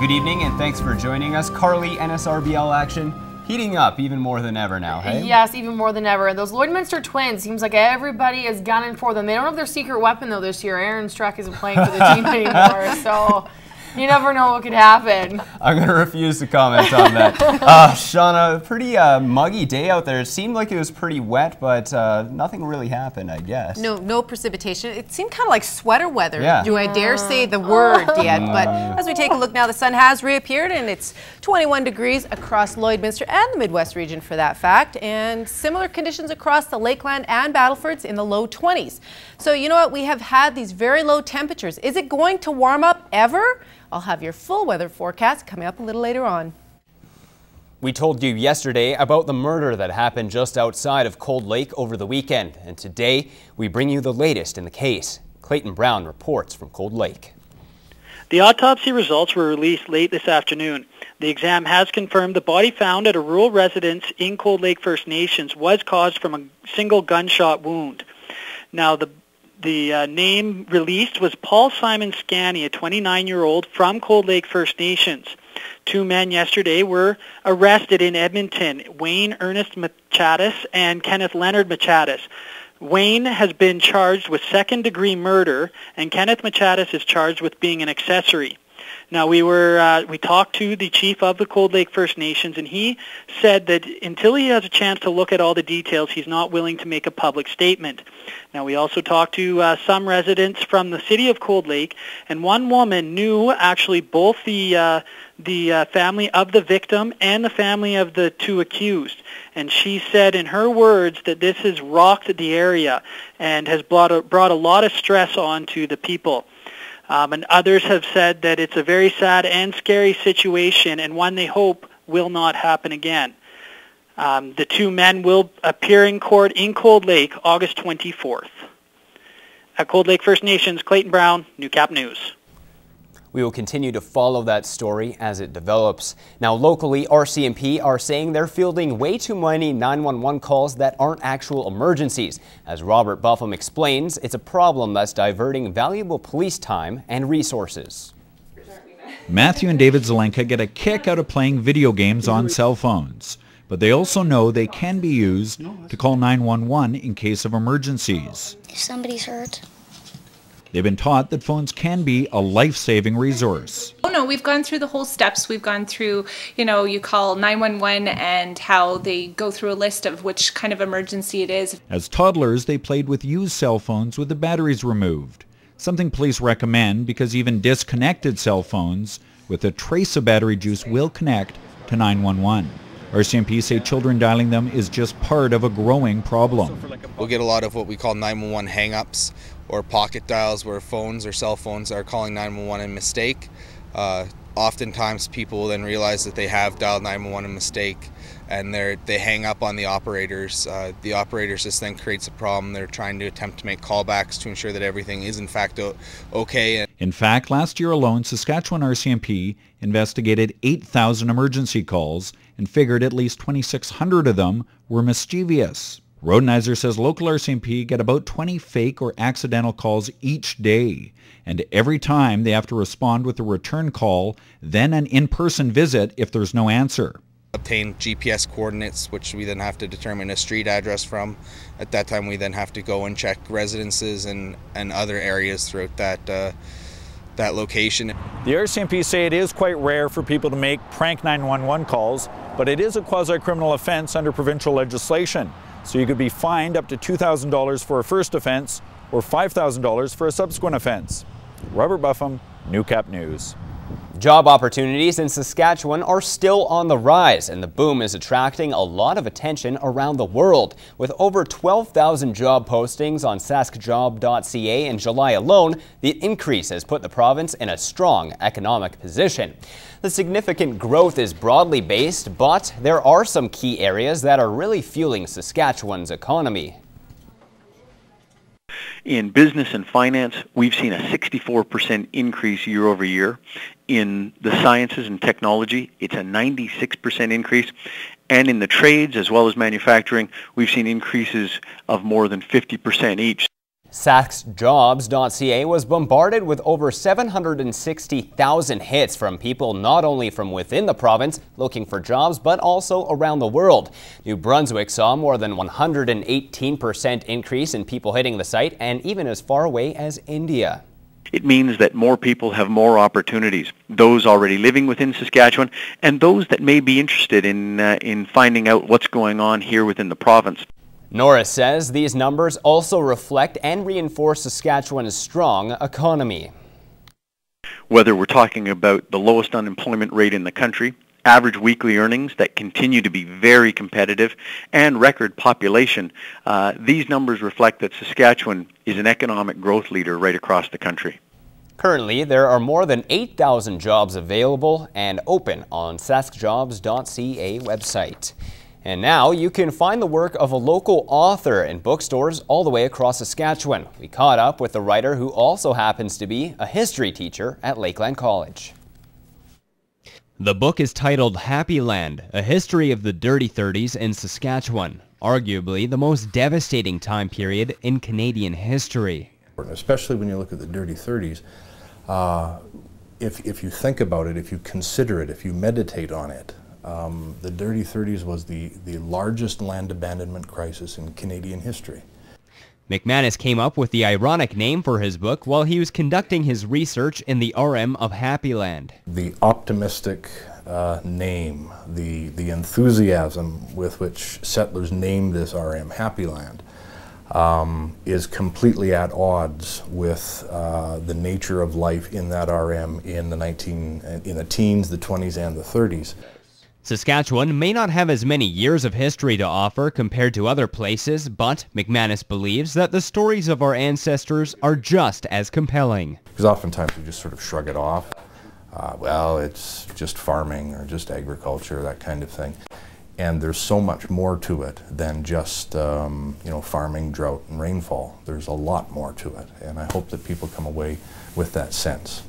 Good evening and thanks for joining us. Carly, NSRBL action heating up even more than ever now, hey? Yes, even more than ever. And those Lloydminster Twins, seems like everybody is gunning for them. They don't have their secret weapon, though, this year. Aaron Struck isn't playing for the team anymore, so you never know what could happen. I'm going to refuse to comment on that. Shauna, pretty muggy day out there. It seemed like it was pretty wet, but nothing really happened, I guess. No precipitation. It seemed kind of like sweater weather. Yeah. Do I dare say the word yet? But as we take a look now, the sun has reappeared, and it's 21 degrees across Lloydminster and the Midwest region for that fact, and similar conditions across the Lakeland and Battlefords in the low 20s. So you know what? We have had these very low temperatures. Is it going to warm up ever? I'll have your full weather forecast coming up a little later on. We told you yesterday about the murder that happened just outside of Cold Lake over the weekend, and today we bring you the latest in the case. Clayton Brown reports from Cold Lake. The autopsy results were released late this afternoon. The exam has confirmed the body found at a rural residence in Cold Lake First Nations was caused from a single gunshot wound. Now, the name released was Paul Simon Scanny, a 29-year-old from Cold Lake First Nations. Two men yesterday were arrested in Edmonton, Wayne Ernest Machatis and Kenneth Leonard Machatis. Wayne has been charged with second-degree murder, and Kenneth Machatis is charged with being an accessory. Now, we talked to the chief of the Cold Lake First Nations, and he said that until he has a chance to look at all the details, he's not willing to make a public statement. Now, we also talked to some residents from the city of Cold Lake, and one woman knew actually both the family of the victim and the family of the two accused. And she said in her words that this has rocked the area and has brought a lot of stress onto the people. And others have said that it's a very sad and scary situation and one they hope will not happen again. The two men will appear in court in Cold Lake August 24th. At Cold Lake First Nations, Clayton Brown, Newcap News. We will continue to follow that story as it develops. Now, locally, RCMP are saying they're fielding way too many 911 calls that aren't actual emergencies. As Robert Buffum explains, it's a problem that's diverting valuable police time and resources. Matthew and David Zelenka get a kick out of playing video games on cell phones, but they also know they can be used to call 911 in case of emergencies. If somebody's hurt. They've been taught that phones can be a life-saving resource. Oh no, we've gone through the whole steps. We've gone through, you call 911 and how they go through a list of which kind of emergency it is. As toddlers, they played with used cell phones with the batteries removed, something police recommend because even disconnected cell phones with a trace of battery juice will connect to 911. RCMP say children dialing them is just part of a growing problem. We'll get a lot of what we call 911 hang-ups or pocket dials where phones or cell phones are calling 911 in mistake. Oftentimes people will then realize that they have dialed 911 in mistake and they hang up on the operators. The operators, this then creates a problem. They're trying to attempt to make callbacks to ensure that everything is in fact okay. In fact, last year alone, Saskatchewan RCMP investigated 8,000 emergency calls and figured at least 2,600 of them were mischievous. Rodenizer says local RCMP get about 20 fake or accidental calls each day, and every time they have to respond with a return call, then an in-person visit if there's no answer. Obtain GPS coordinates, which we then have to determine a street address from. At that time we then have to go and check residences and other areas throughout that location. The RCMP say it is quite rare for people to make prank 911 calls, but it is a quasi-criminal offense under provincial legislation. So you could be fined up to $2,000 for a first offense or $5,000 for a subsequent offense. Robert Buffum, Newcap News. Job opportunities in Saskatchewan are still on the rise, and the boom is attracting a lot of attention around the world. With over 12,000 job postings on saskjob.ca in July alone, the increase has put the province in a strong economic position. The significant growth is broadly based, but there are some key areas that are really fueling Saskatchewan's economy. In business and finance, we've seen a 64% increase year over year. In the sciences and technology, it's a 96% increase. And in the trades as well as manufacturing, we've seen increases of more than 50% each. SaskJobs.ca was bombarded with over 760,000 hits from people not only from within the province looking for jobs, but also around the world. New Brunswick saw more than 118% increase in people hitting the site, and even as far away as India. It means that more people have more opportunities, those already living within Saskatchewan and those that may be interested in finding out what's going on here within the province. Norris says these numbers also reflect and reinforce Saskatchewan's strong economy. Whether we're talking about the lowest unemployment rate in the country, average weekly earnings that continue to be very competitive, and record population, these numbers reflect that Saskatchewan is an economic growth leader right across the country. Currently, there are more than 8,000 jobs available and open on SaskJobs.ca website. And now you can find the work of a local author in bookstores all the way across Saskatchewan. We caught up with the writer who also happens to be a history teacher at Lakeland College. The book is titled Happy Land, A History of the Dirty 30s in Saskatchewan, arguably the most devastating time period in Canadian history. Especially when you look at the Dirty 30s, if you think about it, if you consider it, if you meditate on it, the Dirty 30s was the largest land abandonment crisis in Canadian history. McManus came up with the ironic name for his book while he was conducting his research in the RM of Happy Land. The optimistic name, the enthusiasm with which settlers named this RM Happy Land is completely at odds with the nature of life in that RM in the teens, the 20s, and the 30s. Saskatchewan may not have as many years of history to offer compared to other places, but McManus believes that the stories of our ancestors are just as compelling. Because oftentimes we just sort of shrug it off. Well, it's just farming or just agriculture, that kind of thing. And there's so much more to it than just farming, drought, and rainfall. There's a lot more to it, and I hope that people come away with that sense.